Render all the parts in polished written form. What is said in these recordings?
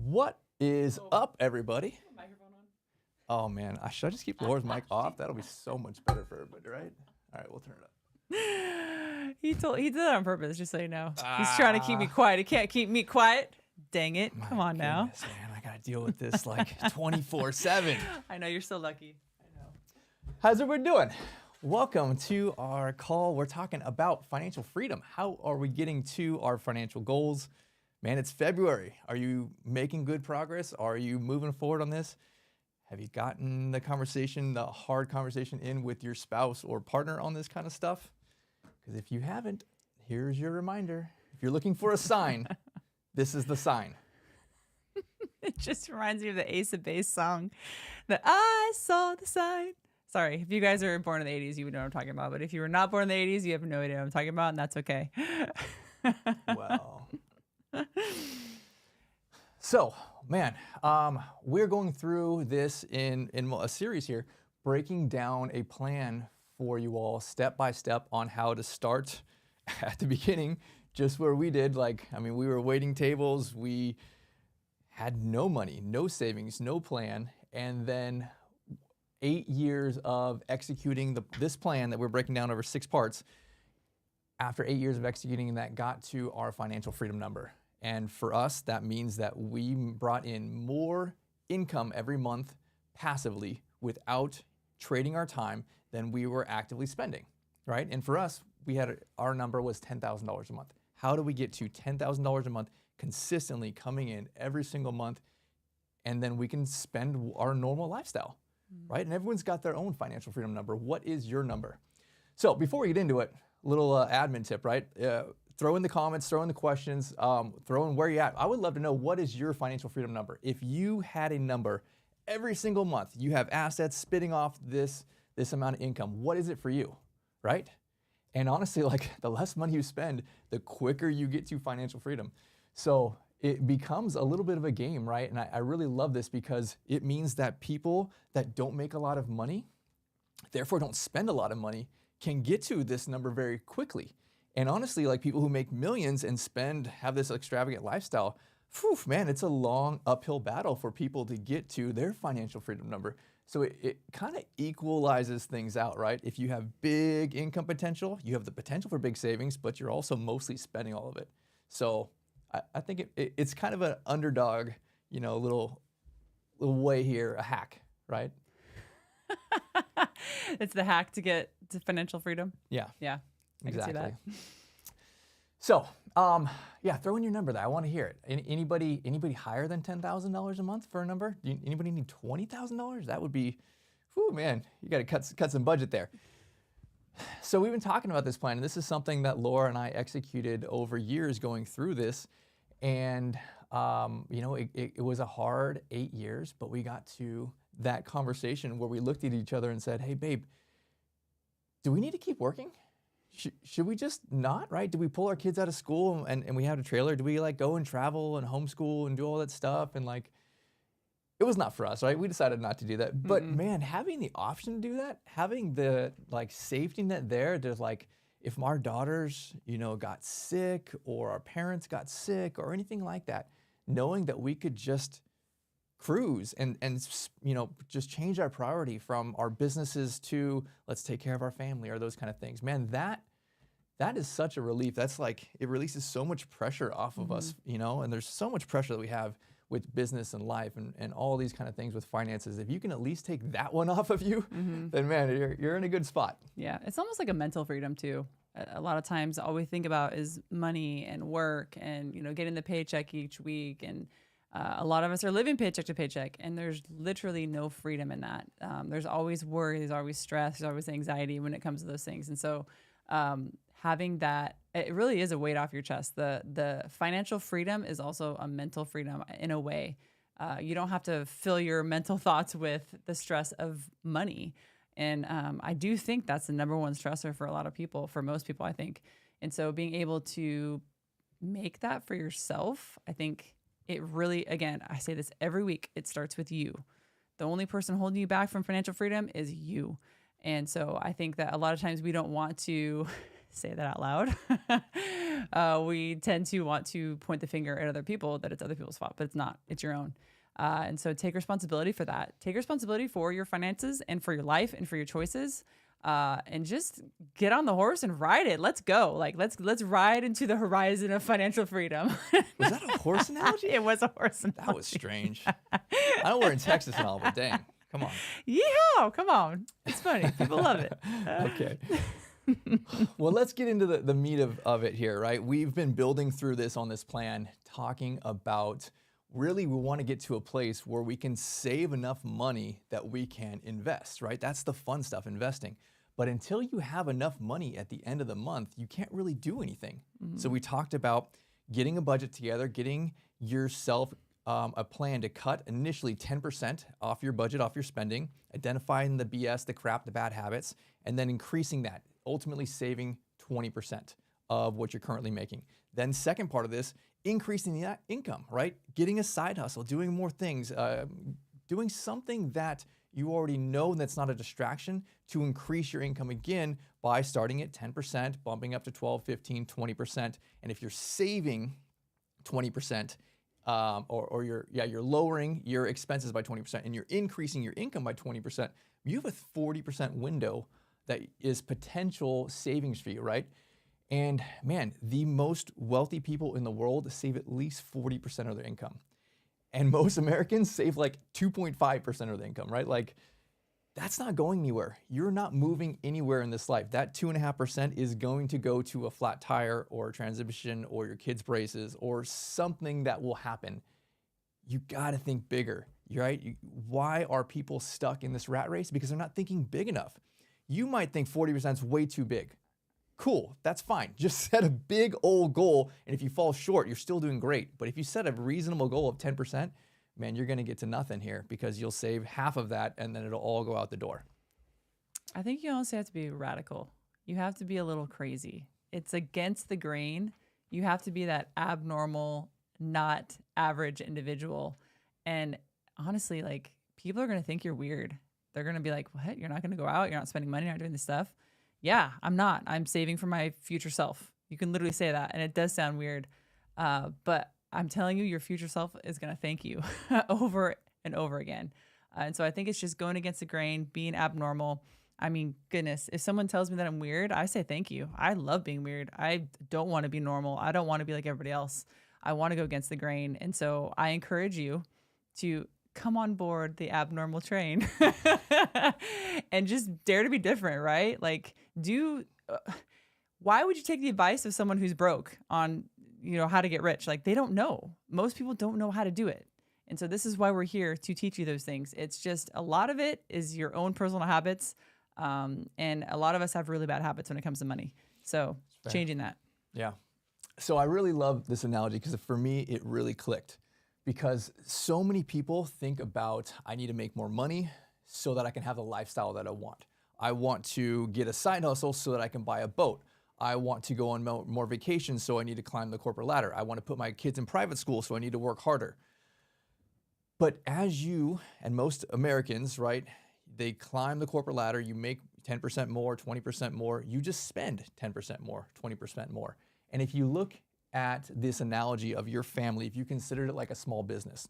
What is up, everybody? Microphone on? Oh man, should I just keep Laura's mic off? That'll be so much better for everybody, right? All right, we'll turn it up. He did that on purpose, just so you know. He's trying to keep me quiet. He can't keep me quiet. Dang it. Come on now. Man, I gotta deal with this like 24/7. I know, you're so lucky. I know. How's everyone doing? Welcome to our call. We're talking about financial freedom. How are we getting to our financial goals? Man, it's February. Are you making good progress? Are you moving forward on this? Have you gotten the hard conversation in with your spouse or partner on this kind of stuff? Because if you haven't, here's your reminder. If you're looking for a sign, this is the sign. It just reminds me of the Ace of Base song that I saw the sign. Sorry, if you guys are born in the 80s, you would know what I'm talking about. But if you were not born in the 80s, you have no idea what I'm talking about, and that's okay. Well. So, man, we're going through this in a series here, breaking down a plan for you all step by step on how to start at the beginning, just where we did. We were waiting tables, we had no money, no savings, no plan, and then 8 years of executing this plan that we're breaking down over 6 parts. After 8 years of executing that, got to our financial freedom number. And for us, that means that we brought in more income every month passively without trading our time than we were actively spending, right? And for us, our number was $10,000 a month. How do we get to $10,000 a month consistently coming in every single month, and then we can spend our normal lifestyle, right? And everyone's got their own financial freedom number. What is your number? So before we get into it, little admin tip, right? Throw in the comments, throw in the questions, throw in where you're at. I would love to know, what is your financial freedom number? If you had a number every single month, you have assets spitting off this amount of income, what is it for you, right? And honestly, the less money you spend, the quicker you get to financial freedom. So it becomes a little bit of a game, right? And I really love this because it means that people that don't make a lot of money, therefore don't spend a lot of money, can get to this number very quickly. And honestly, people who make millions and have this extravagant lifestyle, man, it's a long uphill battle for people to get to their financial freedom number. So it kind of equalizes things out, right? If you have big income potential, you have the potential for big savings, but you're also mostly spending all of it. So I think it's kind of an underdog, little way here, a hack, right? It's the hack to get to financial freedom. Yeah. Yeah. I Exactly. can see that. So, throw in your number there. I want to hear it. Anybody higher than $10,000 a month for a number? Anybody need $20,000? That would be, man, you got to cut some budget there. So we've been talking about this plan, and this is something that Laura and I executed over years going through this. And, it was a hard 8 years, but we got to that conversation where we looked at each other and said, hey, babe, do we need to keep working? Should we just not, right? Do we pull our kids out of school and we have a trailer? Do we go and travel and homeschool and do all that stuff? And it was not for us, right? We decided not to do that. But man, having the option to do that, having the safety net there, there's if our daughters, got sick or our parents got sick or anything like that, knowing that we could just cruise and just change our priority from our businesses to let's take care of our family or those kind of things. Man, that is such a relief. That's it releases so much pressure off of us, and there's so much pressure that we have with business and life and all these kind of things with finances. If you can at least take that one off of you, then man, you're in a good spot. Yeah, it's almost like a mental freedom too. A lot of times all we think about is money and work and, getting the paycheck each week. And a lot of us are living paycheck to paycheck, and there's literally no freedom in that. There's always worry, there's always stress, there's always anxiety when it comes to those things. And so having that, it really is a weight off your chest. The financial freedom is also a mental freedom in a way. You don't have to fill your mental thoughts with the stress of money. And I do think that's the number one stressor for a lot of people, for most people, I think. And so being able to make that for yourself, I think it really, again, I say this every week, it starts with you. The only person holding you back from financial freedom is you. And so I think that a lot of times we don't want to say that out loud. We tend to want to point the finger at other people that it's other people's fault, but it's not. It's your own. And so take responsibility for that. Take responsibility for your finances and for your life and for your choices. And just get on the horse and ride it. Let's go. Like let's ride into the horizon of financial freedom. Was that a horse analogy? It was a horse analogy. That was strange. I know we're in Texas and all, but dang, come on. Yeehaw! Come on. It's funny. People love it. Okay. Well, let's get into the meat of it here, right? We've been building through this on this plan, talking about really we want to get to a place where we can save enough money that we can invest, right? That's the fun stuff, investing. But until you have enough money at the end of the month, you can't really do anything. So we talked about getting a budget together, getting yourself a plan to cut initially 10% off your budget, off your spending, identifying the BS, the crap, the bad habits, and then increasing that, ultimately saving 20% of what you're currently making. Then second part of this, increasing that income, right? Getting a side hustle, doing more things, doing something that you already know that's not a distraction to increase your income again by starting at 10%, bumping up to 12, 15, 20%. And if you're saving 20%, or you're lowering your expenses by 20% and you're increasing your income by 20%, you have a 40% window that is potential savings for you, right? And man, the most wealthy people in the world save at least 40% of their income. And most Americans save like 2.5% of the income, right? Like that's not going anywhere. You're not moving anywhere in this life. That 2.5% is going to go to a flat tire or a transmission or your kids' braces or something that will happen. You gotta think bigger, right? Why are people stuck in this rat race? Because they're not thinking big enough. You might think 40% is way too big. Cool, that's fine. Just set a big old goal, and if you fall short, you're still doing great. But if you set a reasonable goal of 10%, man, you're gonna get to nothing here because you'll save half of that and then it'll all go out the door. I think you also have to be radical. You have to be a little crazy. It's against the grain. You have to be that abnormal, not average individual. And honestly, like people are gonna think you're weird. They're gonna be like, what? You're not gonna go out? You're not spending money? You're not doing this stuff? Yeah, I'm not. I'm saving for my future self. You can literally say that. And it does sound weird. But I'm telling you, your future self is going to thank you over and over again. And so I think it's just going against the grain, being abnormal. I mean, goodness, if someone tells me that I'm weird, I say thank you. I love being weird. I don't want to be normal. I don't want to be like everybody else. I want to go against the grain. And so I encourage you to come on board the abnormal train and just dare to be different, right? Like why would you take the advice of someone who's broke on, how to get rich? Like they don't know. Most people don't know how to do it. And so this is why we're here to teach you those things. It's just a lot of it is your own personal habits. And a lot of us have really bad habits when it comes to money. So changing that. Yeah. So I really love this analogy because for me, it really clicked. Because so many people think about, I need to make more money so that I can have the lifestyle that I want. I want to get a side hustle so that I can buy a boat. I want to go on more vacations, so I need to climb the corporate ladder. I want to put my kids in private school, so I need to work harder. But as you and most Americans, right, they climb the corporate ladder, you make 10% more, 20% more, you just spend 10% more, 20% more. And if you look at this analogy of your family, if you considered it like a small business,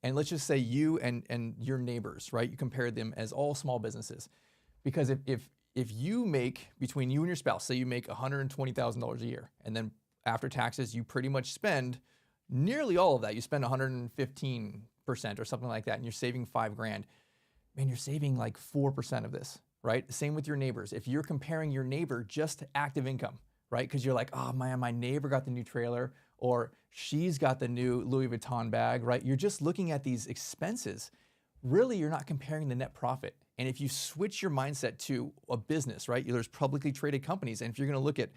and let's just say you and your neighbors, right? You compare them as all small businesses. Because if you make, between you and your spouse, say you make $120,000 a year, and then after taxes, you pretty much spend nearly all of that. You spend 115% or something like that, and you're saving $5,000. Man, you're saving like 4% of this, right? Same with your neighbors. If you're comparing your neighbor just to active income, right? Because you're like, oh man, my neighbor got the new trailer, or she's got the new Louis Vuitton bag, right? You're just looking at these expenses. Really, you're not comparing the net profit. And if you switch your mindset to a business, right? There's publicly traded companies. And if you're going to look at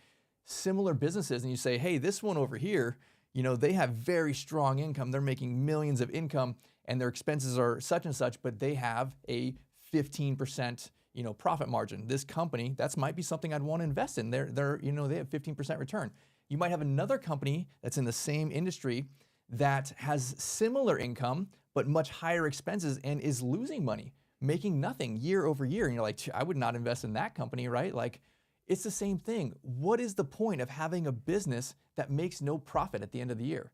similar businesses and you say, hey, this one over here, they have very strong income. They're making millions of income and their expenses are such and such, but they have a 15%, profit margin. This company, that might be something I'd want to invest in. They have 15% return. You might have another company that's in the same industry that has similar income, but much higher expenses and is losing money, making nothing year over year. And you're like, I would not invest in that company, right? Like It's the same thing. What is the point of having a business that makes no profit at the end of the year?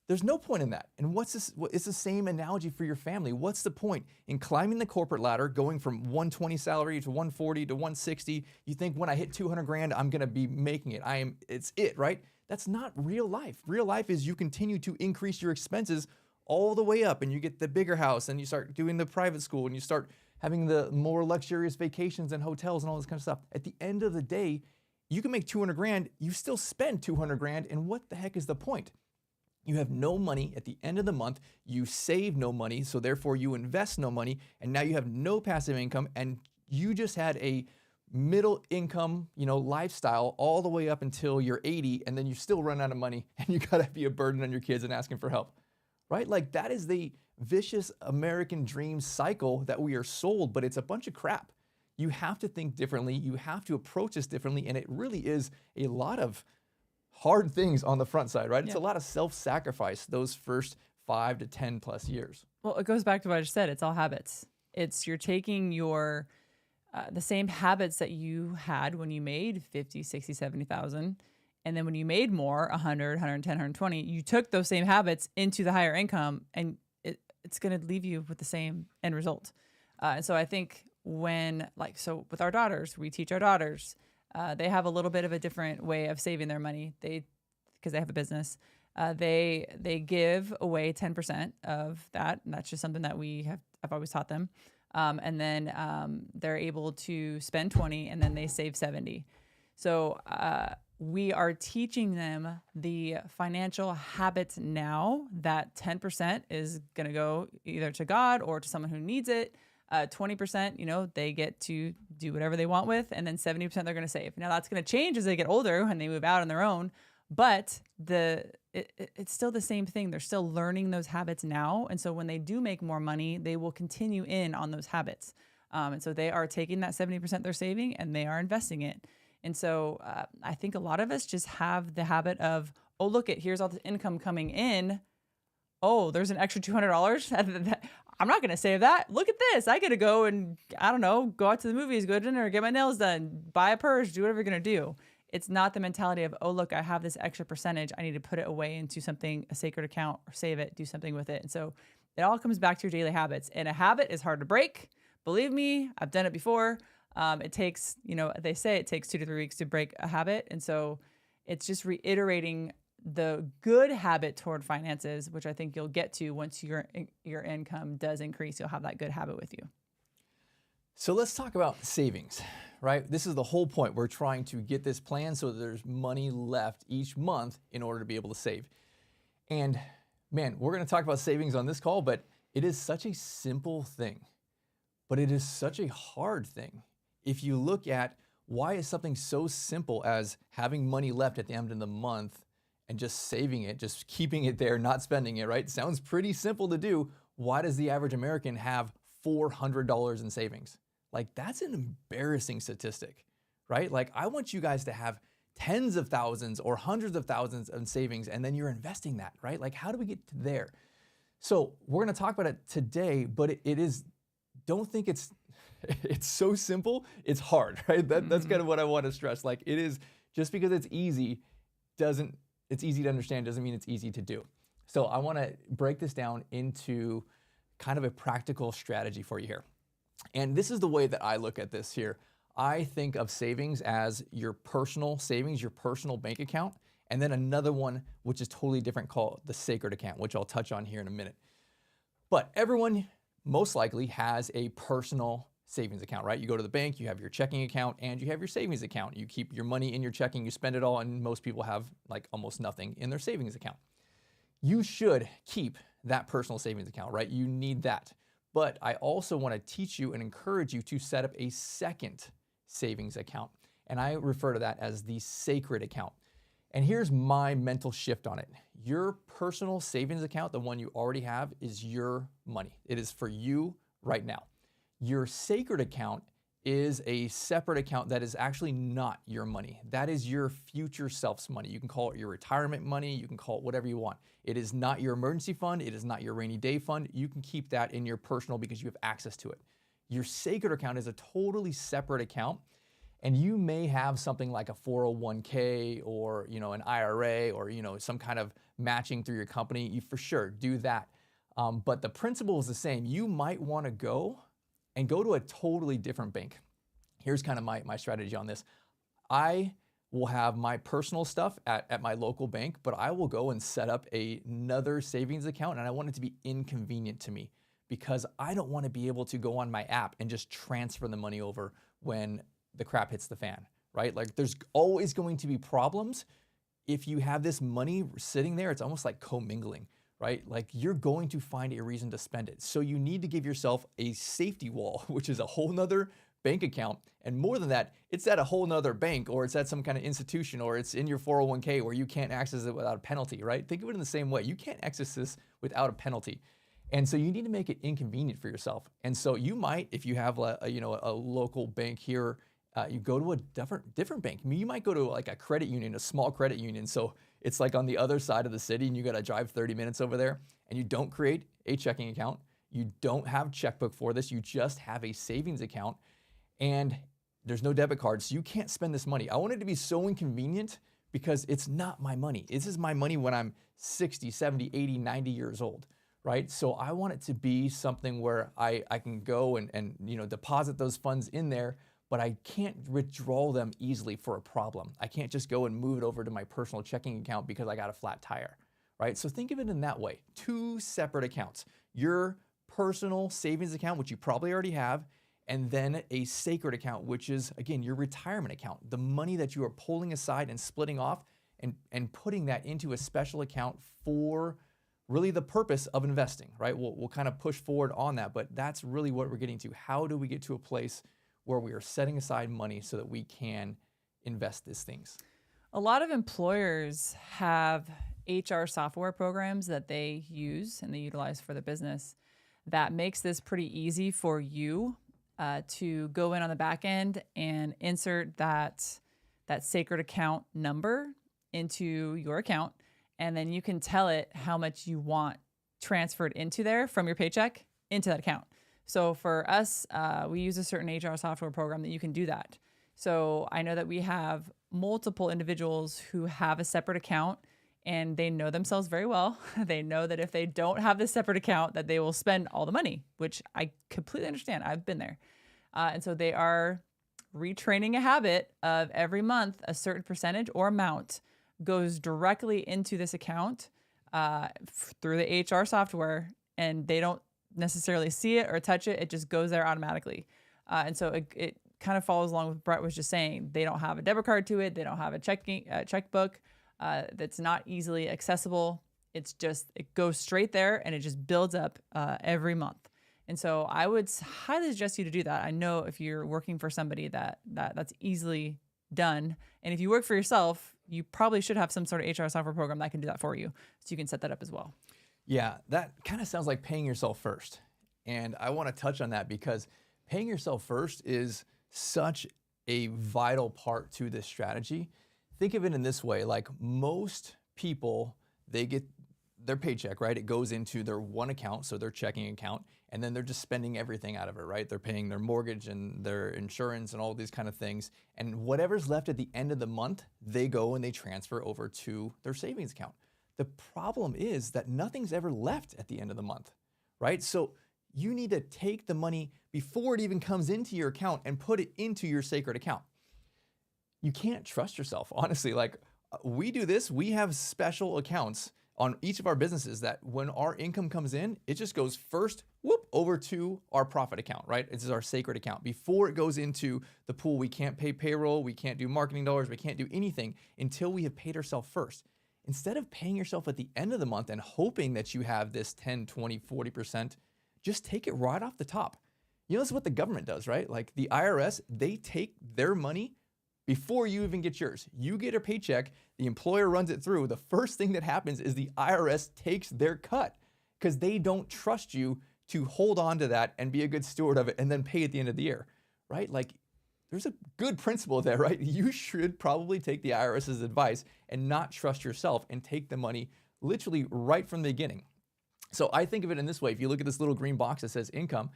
There's no point in that. And what's this? It's the same analogy for your family. What's the point in climbing the corporate ladder, going from 120 salary to 140 to 160? You think when I hit 200 grand, I'm going to be making it. It's it, right? That's not real life. Real life is you continue to increase your expenses all the way up, and you get the bigger house, and you start doing the private school, and you start having the more luxurious vacations and hotels and all this kind of stuff. At the end of the day, you can make 200 grand, you still spend 200 grand, and what the heck is the point? You have no money at the end of the month, you save no money, so therefore you invest no money, and now you have no passive income, and you just had a middle income, lifestyle all the way up until you're 80, and then you still run out of money, and you gotta be a burden on your kids and asking for help, right? Like that is the vicious American dream cycle that we are sold, but it's a bunch of crap. You have to think differently, you have to approach this differently, and it really is a lot of hard things on the front side, right? It's a lot of self-sacrifice those first 5 to 10 plus years. Well, it goes back to what I just said. It's all habits. You're taking the same habits that you had when you made 50, 60, 70,000. And then when you made more, 100, 110, 120, you took those same habits into the higher income, and it's going to leave you with the same end result. And so I think with our daughters, we teach our daughters, they have a little bit of a different way of saving their money. Because they have a business, they give away 10% of that, and that's just something that I've always taught them. And then they're able to spend 20, and then they save 70. So we are teaching them the financial habits now that 10% is going to go either to God or to someone who needs it. 20%, they get to do whatever they want with, and then 70% they're going to save. Now that's going to change as they get older and they move out on their own, but it's still the same thing. They're still learning those habits now. And so when they do make more money, they will continue in on those habits. And so they are taking that 70% they're saving and they are investing it. And so I think a lot of us just have the habit of, oh, here's all the income coming in. Oh, there's an extra $200. I'm not going to save that. Look at this. I got to go and, I don't know, go out to the movies, go to dinner, get my nails done, buy a purse, do whatever you're going to do. It's not the mentality of, oh, look, I have this extra percentage. I need to put it away into something, a sacred account, or save it, do something with it. And so it all comes back to your daily habits. And a habit is hard to break. Believe me, I've done it before. It takes, they say it takes 2 to 3 weeks to break a habit. And so it's just reiterating the good habit toward finances, which I think you'll get to once your income does increase. You'll have that good habit with you. So let's talk about savings, right? This is the whole point. We're trying to get this plan so that there's money left each month in order to be able to save. And man, we're going to talk about savings on this call, but it is such a simple thing, but it is such a hard thing. If you look at why is something so simple as having money left at the end of the month and just saving it, just keeping it there, not spending it, right? Sounds pretty simple to do. Why does the average American have $400 in savings? Like, that's an embarrassing statistic, right? Like, I want you guys to have tens of thousands or hundreds of thousands in savings, and then you're investing that, right? Like, how do we get to there? So we're going to talk about it today, but it is, don't think it's so simple, it's hard, right? That's kind of what I want to stress. Like, it is, just because it's easy it's easy to understand doesn't mean it's easy to do. So I want to break this down into kind of a practical strategy for you here. And this is the way that I look at this here. I think of savings as your personal savings, your personal bank account, and then another one, which is totally different, called the sacred account, which I'll touch on here in a minute. But everyone most likely has a personal savings account, right? You go to the bank, you have your checking account, and you have your savings account. You keep your money in your checking, you spend it all, and most people have like almost nothing in their savings account. You should keep that personal savings account, right? You need that. But I also want to teach you and encourage you to set up a second savings account. And I refer to that as the sacred account. And here's my mental shift on it. Your personal savings account, the one you already have, is your money. It is for you right now. Your sacred account is a separate account that is actually not your money. That is your future self's money. You can call it your retirement money. You can call it whatever you want. It is not your emergency fund. It is not your rainy day fund. You can keep that in your personal because you have access to it. Your sacred account is a totally separate account. And you may have something like a 401k or, an IRA or, some kind of matching through your company. You for sure do that. But the principle is the same. You might want to go to a totally different bank. Here's kind of my strategy on this. I will have my personal stuff at my local bank, but I will go and set up another savings account, and I want it to be inconvenient to me because I don't want to be able to go on my app and just transfer the money over when the crap hits the fan, right? Like there's always going to be problems. If you have this money sitting there, it's almost like commingling, right? Like you're going to find a reason to spend it. So you need to give yourself a safety wall, which is a whole nother bank account. And more than that, it's at a whole nother bank, or it's at some kind of institution, or it's in your 401k where you can't access it without a penalty, right? Think of it in the same way. You can't access this without a penalty. And so you need to make it inconvenient for yourself. And so you might, if you have a local bank here, you go to a different bank. I mean, you might go to like a credit union, a small credit union. So it's like on the other side of the city and you got to drive 30 minutes over there, and you don't create a checking account. You don't have checkbook for this. You just have a savings account, and there's no debit card. So you can't spend this money. I want it to be so inconvenient because it's not my money. This is my money when I'm 60, 70, 80, 90 years old, right? So I want it to be something where I can go and deposit those funds in there, but I can't withdraw them easily for a problem. I can't just go and move it over to my personal checking account because I got a flat tire, right? So think of it in that way. Two separate accounts. Your personal savings account, which you probably already have, and then a sacred account, which is, again, your retirement account, the money that you are pulling aside and splitting off and putting that into a special account for really the purpose of investing, right? We'll kind of push forward on that, but that's really what we're getting to. How do we get to a place where we are setting aside money so that we can invest these things? A lot of employers have HR software programs that they use and they utilize for the business that makes this pretty easy for you to go in on the back end and insert that sacred account number into your account. And then you can tell it how much you want transferred into there from your paycheck into that account. So for us, we use a certain HR software program that you can do that. So I know that we have multiple individuals who have a separate account, and they know themselves very well. They know that if they don't have this separate account, that they will spend all the money, which I completely understand. I've been there. And so they are retraining a habit of every month, a certain percentage or amount goes directly into this account through the HR software, and they don't necessarily see it or touch it. It just goes there automatically. And so it kind of follows along with Brett was just saying. They don't have a debit card to it. They don't have a checkbook that's not easily accessible. It goes straight there, and it just builds up every month. And so I would highly suggest you to do that. I know if you're working for somebody that's easily done. And if you work for yourself, you probably should have some sort of HR software program that can do that for you. So you can set that up as well. Yeah, that kind of sounds like paying yourself first. And I want to touch on that because paying yourself first is such a vital part to this strategy. Think of it in this way, like most people, they get their paycheck, right? It goes into their one account, so their checking account, and then they're just spending everything out of it, right? They're paying their mortgage and their insurance and all these kind of things. And whatever's left at the end of the month, they go and they transfer over to their savings account. The problem is that nothing's ever left at the end of the month, right? So you need to take the money before it even comes into your account and put it into your sacred account. You can't trust yourself, honestly. Like we do this, we have special accounts on each of our businesses that when our income comes in, it just goes first, over to our profit account, right? This is our sacred account. Before it goes into the pool, we can't pay payroll, we can't do marketing dollars, we can't do anything until we have paid ourselves first. Instead of paying yourself at the end of the month and hoping that you have this 10, 20, 40%, just take it right off the top. This is what the government does, right? Like the IRS, they take their money before you even get yours. You get a paycheck, the employer runs it through. The first thing that happens is the IRS takes their cut because they don't trust you to hold on to that and be a good steward of it and then pay at the end of the year, right? Like there's a good principle there, right? You should probably take the IRS's advice and not trust yourself and take the money literally right from the beginning. So I think of it in this way. If you look at this little green box that says income,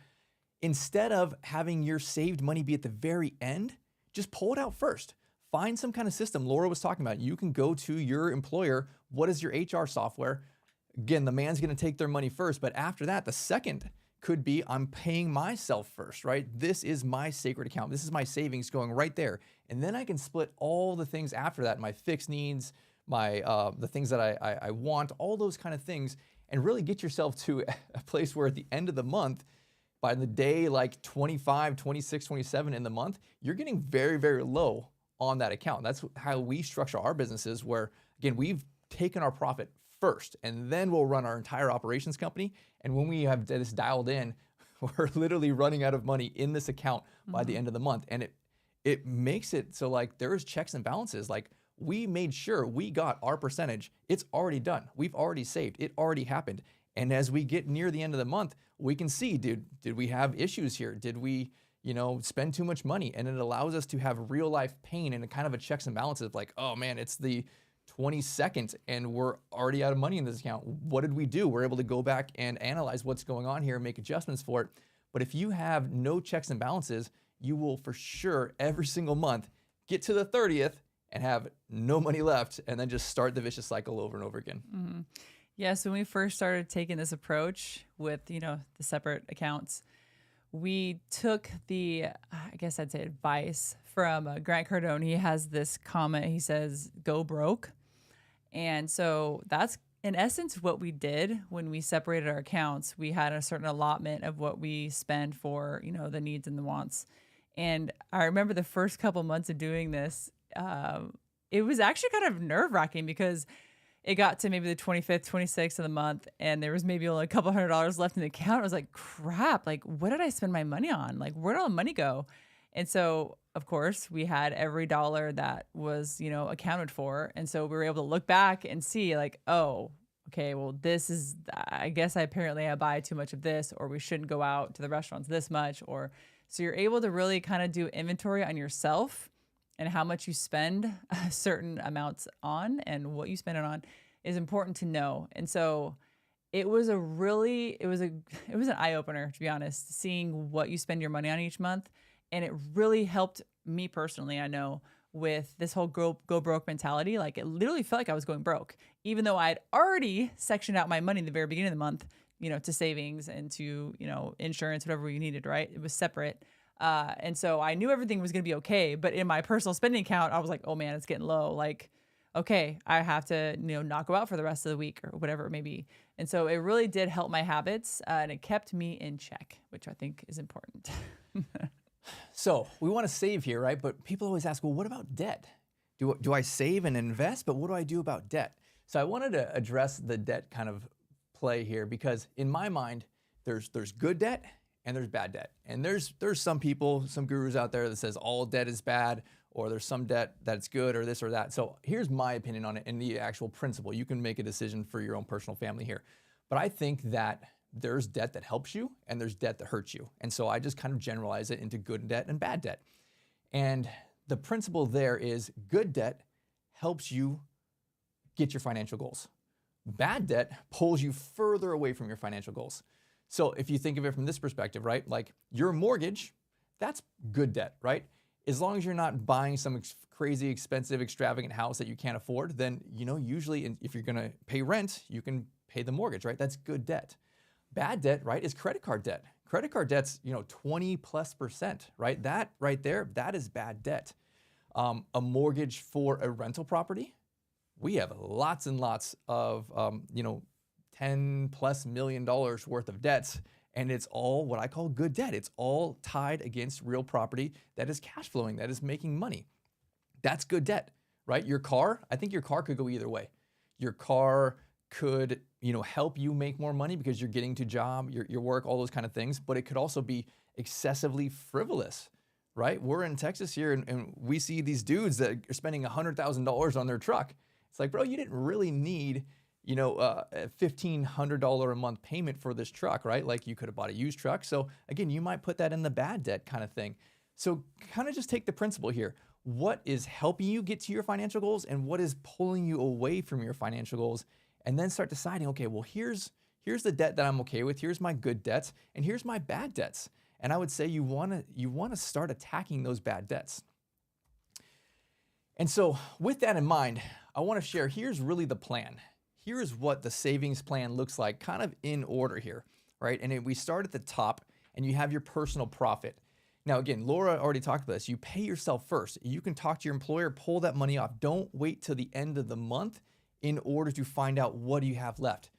instead of having your saved money be at the very end, just pull it out first. Find some kind of system. Laura was talking about, you can go to your employer. What is your HR software? Again, the man's going to take their money first, but after that, the second could be I'm paying myself first, right? This is my sacred account. This is my savings going right there. And then I can split all the things after that, my fixed needs, my the things that I want, all those kind of things, and really get yourself to a place where at the end of the month, by the day like 25, 26, 27 in the month, you're getting very, very low on that account. That's how we structure our businesses, where again, we've taken our profit first, and then we'll run our entire operations company. And when we have this dialed in, we're literally running out of money in this account by the end of the month. And it makes it so like there's checks and balances. Like we made sure we got our percentage. It's already done. We've already saved. It already happened. And as we get near the end of the month, we can see, did we have issues here? Did we, spend too much money? And it allows us to have real life pain and a kind of a checks and balances of like, oh man, it's the 22nd and we're already out of money in this account. What did we do? We're able to go back and analyze what's going on here and make adjustments for it. But if you have no checks and balances, you will for sure every single month get to the 30th and have no money left, and then just start the vicious cycle over and over again. Mm-hmm. Yeah, so when we first started taking this approach with, the separate accounts, we took the, I guess I'd say advice from Grant Cardone. He has this comment, he says, go broke. And so that's in essence what we did when we separated our accounts. We had a certain allotment of what we spend for, the needs and the wants. And I remember the first couple months of doing this, it was actually kind of nerve wracking because it got to maybe the 25th, 26th of the month, and there was maybe only a couple $100 left in the account. I was like, crap, like, what did I spend my money on? Like, where did all the money go? And so, of course, we had every dollar that was, accounted for. And so we were able to look back and see like, oh, okay, well, I guess I buy too much of this, or we shouldn't go out to the restaurants this much. So you're able to really kind of do inventory on yourself and how much you spend certain amounts on, and what you spend it on is important to know. And so it was an eye opener, to be honest, seeing what you spend your money on each month. And it really helped me personally, I know, with this whole go broke mentality. Like it literally felt like I was going broke, even though I'd already sectioned out my money in the very beginning of the month, to savings and to, insurance, whatever we needed, right? It was separate. And so I knew everything was going to be okay. But in my personal spending account, I was like, oh man, it's getting low. Like, okay, I have to, not go out for the rest of the week or whatever it may be. And so it really did help my habits, and it kept me in check, which I think is important. So we want to save here, right? But people always ask, well, what about debt? Do I save and invest? But what do I do about debt? So I wanted to address the debt kind of play here, because in my mind, there's good debt and there's bad debt. And there's some people, some gurus out there that says all debt is bad, or there's some debt that's good, or this or that. So here's my opinion on it and the actual principle. You can make a decision for your own personal family here. But I think that there's debt that helps you and there's debt that hurts you. And so I just kind of generalize it into good debt and bad debt. And the principle there is good debt helps you get your financial goals. Bad debt pulls you further away from your financial goals. So if you think of it from this perspective, right? Like your mortgage, that's good debt, right? As long as you're not buying some crazy expensive, extravagant house that you can't afford, then, usually if you're gonna pay rent, you can pay the mortgage, right? That's good debt. Bad debt, right, is credit card debt. Credit card debt's, 20+%, right? That right there, that is bad debt. A mortgage for a rental property, we have lots and lots of, $10+ million worth of debts, and it's all what I call good debt. It's all tied against real property that is cash flowing, that is making money. That's good debt, right? Your car, I think your car could go either way. Your car could, help you make more money because you're getting to job, your work, all those kind of things, but it could also be excessively frivolous, right? We're in Texas here, and we see these dudes that are spending $100,000 on their truck. It's like, bro, you didn't really need, a $1,500 a month payment for this truck, right? Like you could have bought a used truck. So again, you might put that in the bad debt kind of thing. So kind of just take the principle here. What is helping you get to your financial goals and what is pulling you away from your financial goals? And then start deciding, okay, well, here's the debt that I'm okay with. Here's my good debts, and here's my bad debts. And I would say you want to start attacking those bad debts. And so with that in mind, I want to share, here's really the plan. Here is what the savings plan looks like, kind of in order here, right? And we start at the top and you have your personal profit. Now, again, Laura already talked about this. You pay yourself first. You can talk to your employer, pull that money off. Don't wait till the end of the month in order to find out what do you have left.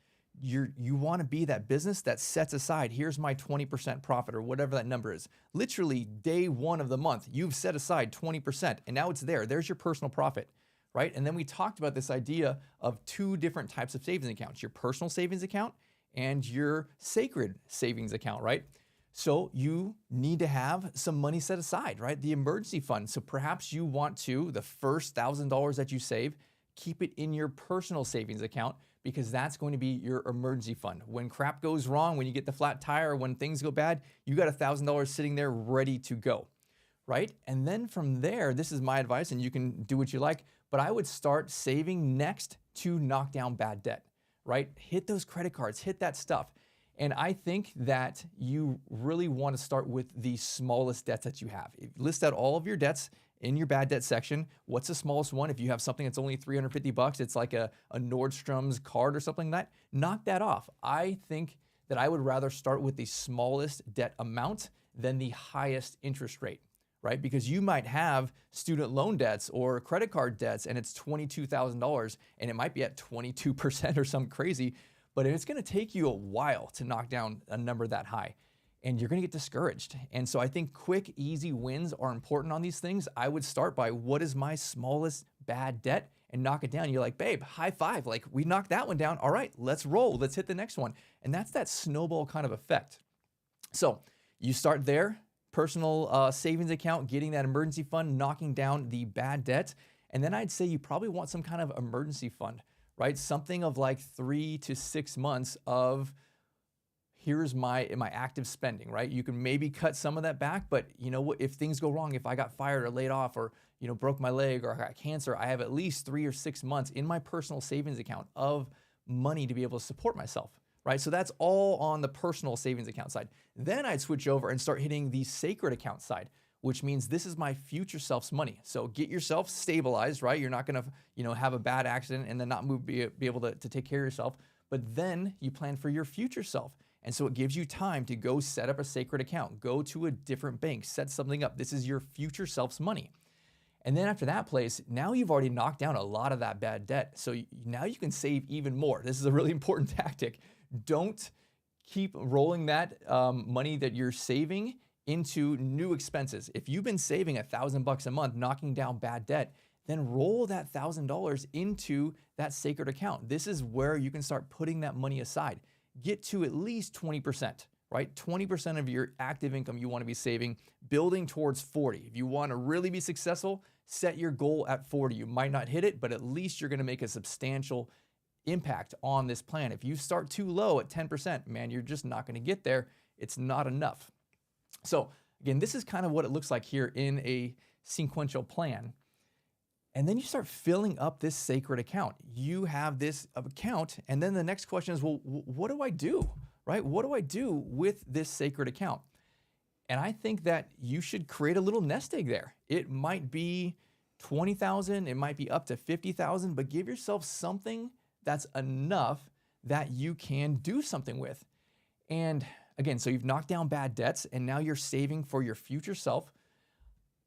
You want to be that business that sets aside, here's my 20% profit or whatever that number is. Literally day one of the month, you've set aside 20% and now it's there. There's your personal profit, right? And then we talked about this idea of two different types of savings accounts, your personal savings account and your sacred savings account, right? So you need to have some money set aside, right? The emergency fund. So perhaps you want to, the first $1,000 that you save, keep it in your personal savings account because that's going to be your emergency fund. When crap goes wrong, when you get the flat tire, when things go bad, you got $1,000 sitting there ready to go, right? And then from there, this is my advice and you can do what you like, but I would start saving next to knock down bad debt, right? Hit those credit cards, hit that stuff. And I think that you really want to start with the smallest debts that you have. List out all of your debts in your bad debt section. What's the smallest one? If you have something that's only $350, it's like a Nordstrom's card or something like that, knock that off. I think that I would rather start with the smallest debt amount than the highest interest rate, right? Because you might have student loan debts or credit card debts and it's $22,000 and it might be at 22% or something crazy, but it's going to take you a while to knock down a number that high and you're going to get discouraged. And so I think quick, easy wins are important on these things. I would start by what is my smallest bad debt and knock it down. You're like, babe, high five. Like we knocked that one down. All right, let's roll. Let's hit the next one. And that's that snowball kind of effect. So you start there, personal savings account, getting that emergency fund, knocking down the bad debt. And then I'd say you probably want some kind of emergency fund, right? Something of like 3 to 6 months of here's my active spending, right? You can maybe cut some of that back, but you know what? If things go wrong, if I got fired or laid off or broke my leg or I got cancer, I have at least 3 or 6 months in my personal savings account of money to be able to support myself, right? So that's all on the personal savings account side. Then I'd switch over and start hitting the sacred account side, which means this is my future self's money. So get yourself stabilized, right? You're not gonna, have a bad accident and then not be able to take care of yourself, but then you plan for your future self. And so it gives you time to go set up a sacred account, go to a different bank, set something up. This is your future self's money. And then after that place, now you've already knocked down a lot of that bad debt. So now you can save even more. This is a really important tactic. Don't keep rolling that money that you're saving into new expenses. If you've been saving $1,000 a month, knocking down bad debt, then roll that $1,000 into that sacred account. This is where you can start putting that money aside. Get to at least 20%, right? 20% of your active income you want to be saving, building towards 40. If you want to really be successful, set your goal at 40. You might not hit it, but at least you're going to make a substantial impact on this plan. If you start too low at 10%, man, you're just not going to get there. It's not enough. So again, this is kind of what it looks like here in a sequential plan. And then you start filling up this sacred account. You have this account, and then the next question is, well, what do I do, right? What do I do with this sacred account? And I think that you should create a little nest egg there. It might be 20,000, it might be up to 50,000, but give yourself something that's enough that you can do something with. And again, so you've knocked down bad debts, and now you're saving for your future self.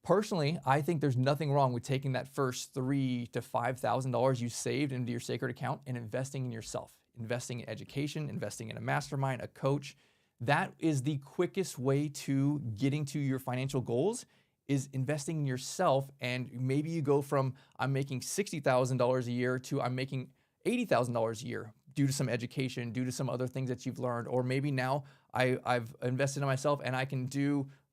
Personally, I think there's nothing wrong with taking that first $3,000 to $5,000 you saved into your sacred account and investing in yourself, investing in education, investing in a mastermind, a coach. That is the quickest way to getting to your financial goals, is investing in yourself. And maybe you go from I'm making $60,000 a year to I'm making $80,000 a year due to some education, due to some other things that you've learned. Or maybe now I've invested in myself and I can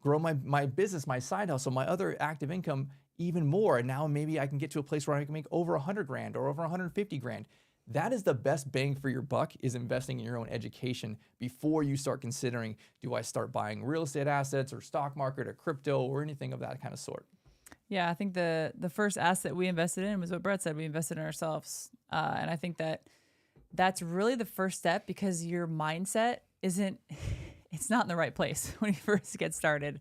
grow my business, my side hustle, my other active income even more. And now maybe I can get to a place where I can make over 100 grand or over 150 grand. That is the best bang for your buck, is investing in your own education before you start considering, do I start buying real estate assets or stock market or crypto or anything of that kind of sort? Yeah, I think the first asset we invested in was what Brett said. We invested in ourselves. And I think that's really the first step, because your mindset it's not in the right place when you first get started.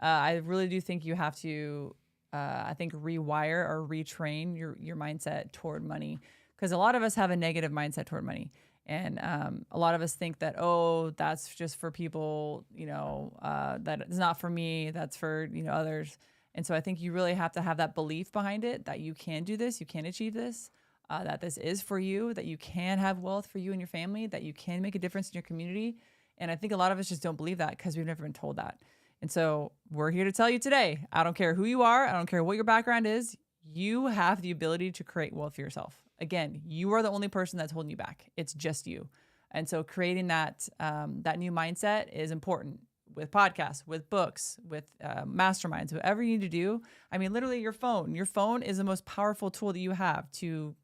I really do think you have to I think, rewire or retrain your mindset toward money. Because a lot of us have a negative mindset toward money. And a lot of us think that, oh, that's just for people, that it's not for me, that's for, others. And so I think you really have to have that belief behind it that you can do this, you can achieve this, that this is for you, that you can have wealth for you and your family, that you can make a difference in your community. And I think a lot of us just don't believe that because we've never been told that. And so we're here to tell you today, I don't care who you are, I don't care what your background is, you have the ability to create wealth for yourself. Again, you are the only person that's holding you back. It's just you. And so creating that new mindset is important with podcasts, with books, with masterminds, whatever you need to do. I mean, literally your phone is the most powerful tool that you have to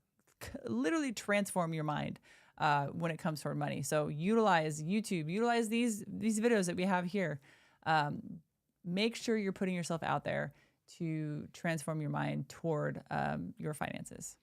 literally transform your mind when it comes toward money. So utilize YouTube, utilize these videos that we have here. Make sure you're putting yourself out there to transform your mind toward your finances.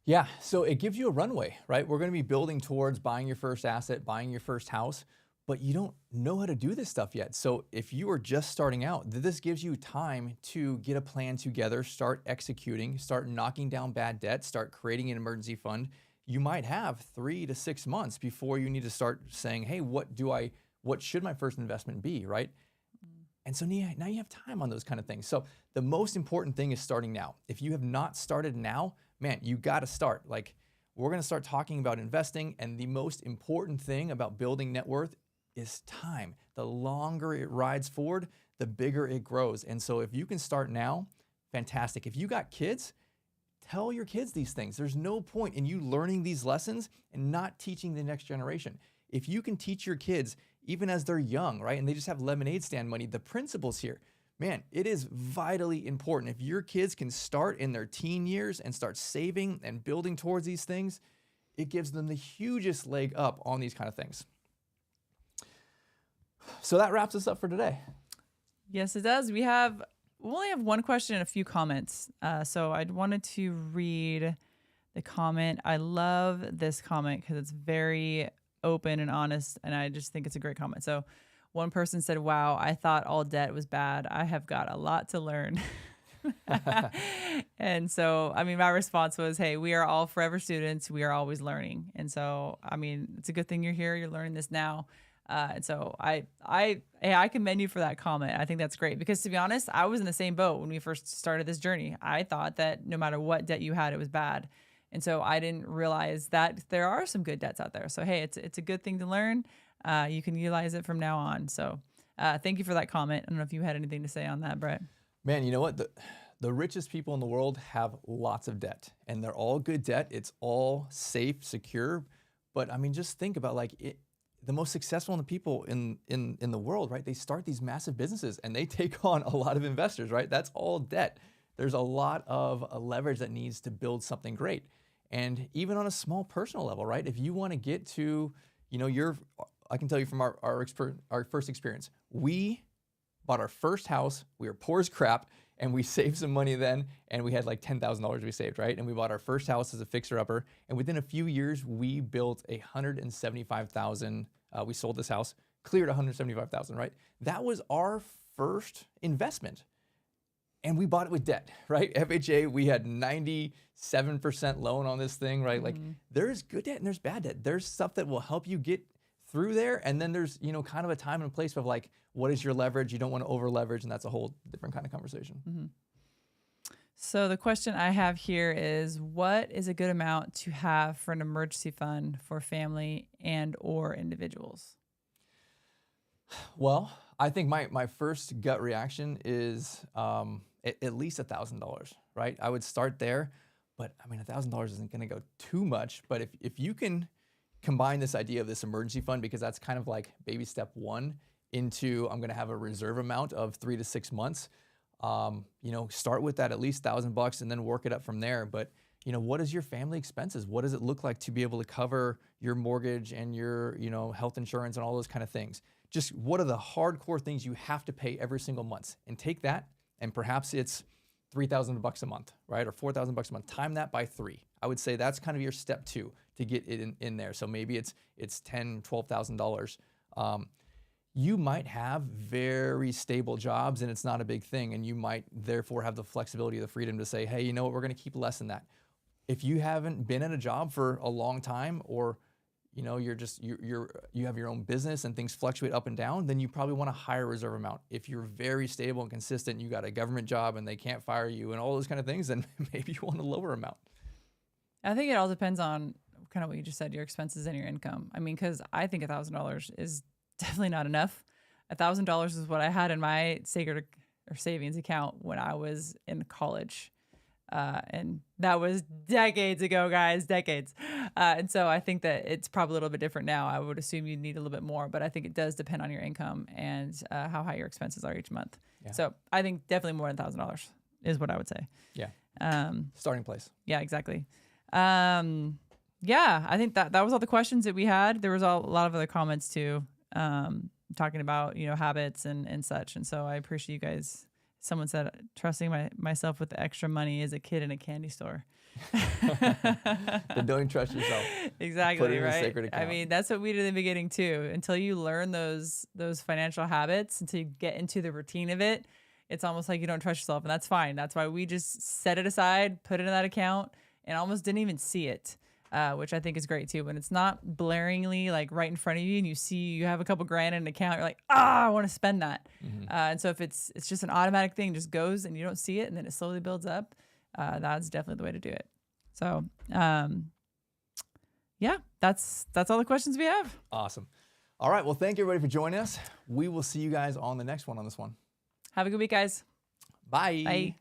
Yeah, so it gives you a runway, right? We're going to be building towards buying your first asset, buying your first house, but you don't know how to do this stuff yet. So if you are just starting out, this gives you time to get a plan together, start executing, start knocking down bad debt, start creating an emergency fund. You might have 3 to 6 months before you need to start saying, hey, what should my first investment be, right? And so now you have time on those kind of things. So the most important thing is starting now. If you have not started now, man, you got to start. Like, we're going to start talking about investing. And the most important thing about building net worth is time. The longer it rides forward, the bigger it grows. And so if you can start now, fantastic. If you got kids, tell your kids these things. There's no point in you learning these lessons and not teaching the next generation. If you can teach your kids, even as they're young, right, and they just have lemonade stand money, the principles here, man, it is vitally important. If your kids can start in their teen years and start saving and building towards these things, it gives them the hugest leg up on these kind of things. So that wraps us up for today. Yes, it does. We only have one question and a few comments. So I wanted to read the comment. I love this comment because it's very open and honest, and I just think it's a great comment. So one person said, wow, I thought all debt was bad. I have got a lot to learn. And so, I mean, my response was, hey, we are all forever students. We are always learning. And so, I mean, it's a good thing you're here. You're learning this now. And so I commend you for that comment. I think that's great because, to be honest, I was in the same boat when we first started this journey. I thought that no matter what debt you had, it was bad. And so I didn't realize that there are some good debts out there. So, hey, it's a good thing to learn. You can utilize it from now on. So thank you for that comment. I don't know if you had anything to say on that, Brett. Man, you know what? The richest people in the world have lots of debt, and they're all good debt. It's all safe, secure. But I mean, just think about the most successful people in the world, right? They start these massive businesses and they take on a lot of investors, right? That's all debt. There's a lot of leverage that needs to build something great. And even on a small personal level, right? If you want to get to, I can tell you from our first experience, we bought our first house. We were poor as crap, and we saved some money then, and we had like $10,000 we saved, right? And we bought our first house as a fixer-upper, and within a few years, we built $175,000. We sold this house, cleared $175,000, right? That was our first investment. And we bought it with debt, right? FHA, we had 97% loan on this thing, right? Mm-hmm. Like, there's good debt and there's bad debt. There's stuff that will help you get through there. And then there's, kind of a time and place of like, what is your leverage? You don't want to over leverage. And that's a whole different kind of conversation. Mm-hmm. So the question I have here is, what is a good amount to have for an emergency fund for family and or individuals? Well, I think my first gut reaction is at least $1,000, right? I would start there, but I mean, $1,000 isn't going to go too much. But if you can combine this idea of this emergency fund, because that's kind of like baby step one into I'm going to have a reserve amount of 3 to 6 months. Start with that at least $1,000 and then work it up from there. But what is your family expenses? What does it look like to be able to cover your mortgage and your health insurance and all those kind of things? Just what are the hardcore things you have to pay every single month? And take that, and perhaps it's $3,000 a month, right? Or $4,000 a month. Time that by 3. I would say that's kind of your step 2 to get it in there. So maybe it's $10,000, $12,000. you might have very stable jobs and it's not a big thing. And you might therefore have the flexibility, the freedom to say, hey, you know what, we're going to keep less than that. If you haven't been in a job for a long time, or you have your own business and things fluctuate up and down, then you probably want a higher reserve amount. If you're very stable and consistent, you got a government job and they can't fire you and all those kind of things, then maybe you want a lower amount. I think it all depends on kind of what you just said, your expenses and your income. I mean, because I think $1,000 is definitely not enough. $1,000 is what I had in my sacred or savings account when I was in college. And that was decades ago, guys, decades. And so I think that it's probably a little bit different now. I would assume you'd need a little bit more, but I think it does depend on your income and how high your expenses are each month. Yeah. So I think definitely more than $1,000 is what I would say. Yeah. Starting place. Yeah, exactly. Yeah, I think that was all the questions that we had. There was a lot of other comments too, talking about, habits and such. And so I appreciate you guys. Someone said, trusting myself with the extra money as a kid in a candy store. But don't trust yourself. Exactly, Put it in right? a sacred account. I mean, that's what we did in the beginning too. Until you learn those financial habits, until you get into the routine of it, it's almost like you don't trust yourself. And that's fine. That's why we just set it aside, put it in that account, and almost didn't even see it. Which I think is great too. When it's not blaringly like right in front of you and you see you have a couple grand in an account, you're like, I want to spend that. Mm-hmm. And so if it's just an automatic thing, just goes and you don't see it and then it slowly builds up, that's definitely the way to do it. So yeah, that's all the questions we have. Awesome. All right. Well, thank you everybody for joining us. We will see you guys on the next one on this one. Have a good week, guys. Bye. Bye.